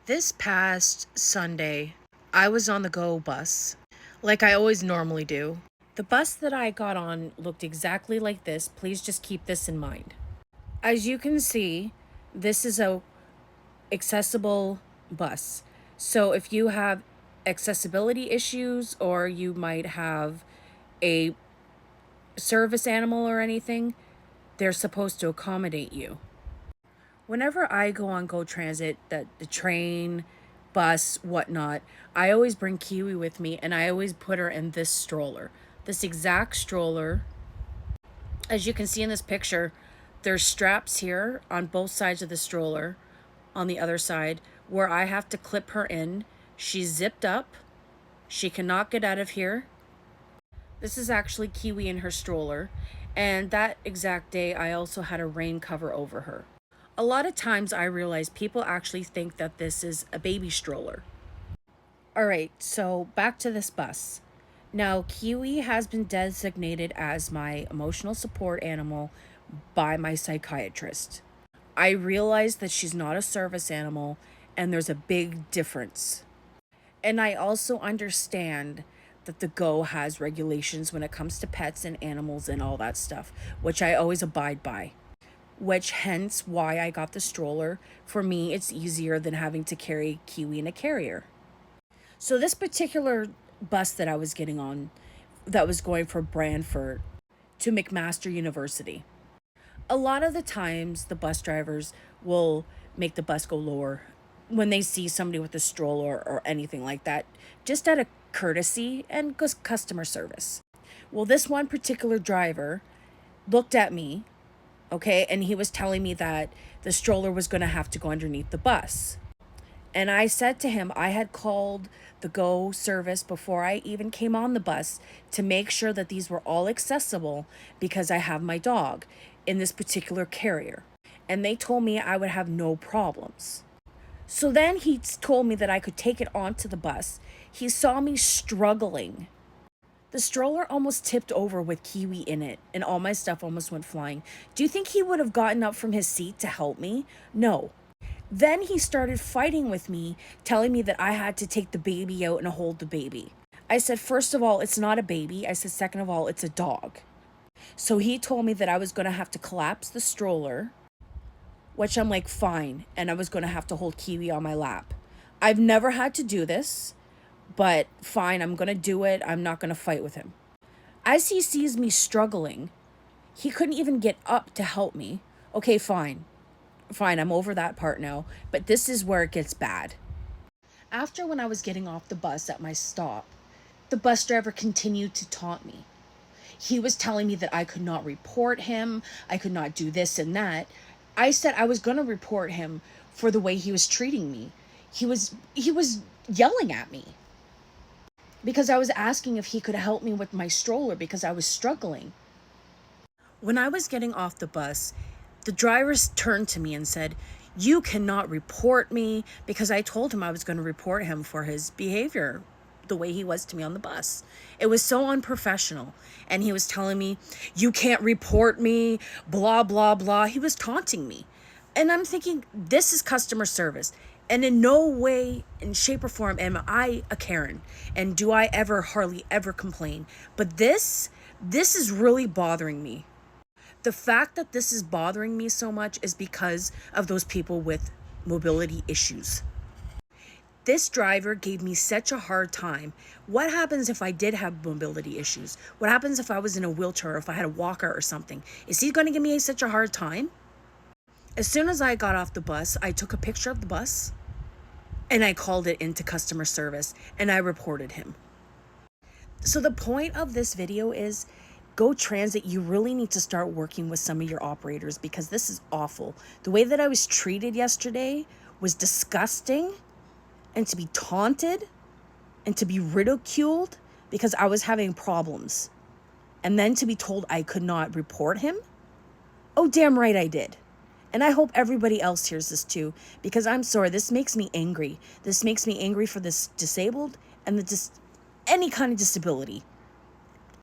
This past Sunday, I was on the Go bus, like I always normally do. The bus that I got on looked exactly like this. Please just keep this in mind. As you can see, this is a accessible bus. So if you have accessibility issues or you might have a service animal or anything, they're supposed to accommodate you. Whenever I go on Go Transit, the train, bus, whatnot, I always bring Kiwi with me and I always put her in this stroller. This exact stroller. As you can see in this picture, there's straps here on both sides of the stroller, on the other side, where I have to clip her in. She's zipped up. She cannot get out of here. This is actually Kiwi in her stroller. And that exact day, I also had a rain cover over her. A lot of times I realize people actually think that this is a baby stroller. All right, so back to this bus. Now, Kiwi has been designated as my emotional support animal by my psychiatrist. I realize that she's not a service animal and there's a big difference. And I also understand that the Go has regulations when it comes to pets and animals and all that stuff, which I always abide by. Which hence why I got the stroller. For me, it's easier than having to carry Kiwi in a carrier. So this particular bus that I was getting on, that was going from Brantford to McMaster University, a lot of the times the bus drivers will make the bus go lower when they see somebody with a stroller or anything like that, just out of courtesy and customer service. Well, this one particular driver looked at me, okay, and he was telling me that the stroller was going to have to go underneath the bus. And I said to him, I had called the Go service before I even came on the bus to make sure that these were all accessible because I have my dog in this particular carrier. And they told me I would have no problems. So then he told me that I could take it onto the bus. He saw me struggling. The stroller almost tipped over with Kiwi in it, and all my stuff almost went flying. Do you think he would have gotten up from his seat to help me? No. Then he started fighting with me, telling me that I had to take the baby out and hold the baby. I said, first of all, it's not a baby. I said, second of all, it's a dog. So he told me that I was going to have to collapse the stroller, which I'm like, fine. And I was going to have to hold Kiwi on my lap. I've never had to do this, but fine, I'm going to do it. I'm not going to fight with him. As he sees me struggling, he couldn't even get up to help me. Okay, fine. Fine, I'm over that part now. But this is where it gets bad. After when I was getting off the bus at my stop, the bus driver continued to taunt me. He was telling me that I could not report him. I could not do this and that. I said I was going to report him for the way he was treating me. He was yelling at me because I was asking if he could help me with my stroller because I was struggling. When I was getting off the bus, the driver turned to me and said, "You cannot report me," because I told him I was going to report him for his behavior, the way he was to me on the bus. It was so unprofessional. And he was telling me, "You can't report me, blah, blah, blah." He was taunting me. And I'm thinking, this is customer service. And in no way, in shape or form, am I a Karen. And do I ever, hardly ever complain. But this is really bothering me. The fact that this is bothering me so much is because of those people with mobility issues. This driver gave me such a hard time. What happens if I did have mobility issues? What happens if I was in a wheelchair or if I had a walker or something? Is he going to give me such a hard time? As soon as I got off the bus, I took a picture of the bus and I called it into customer service and I reported him. So the point of this video is, Go Transit, you really need to start working with some of your operators because this is awful. The way that I was treated yesterday was disgusting. And to be taunted and to be ridiculed because I was having problems. And then to be told I could not report him. Oh, damn right I did. And I hope everybody else hears this too, because I'm sorry, this makes me angry. This makes me angry for this disabled and any kind of disability.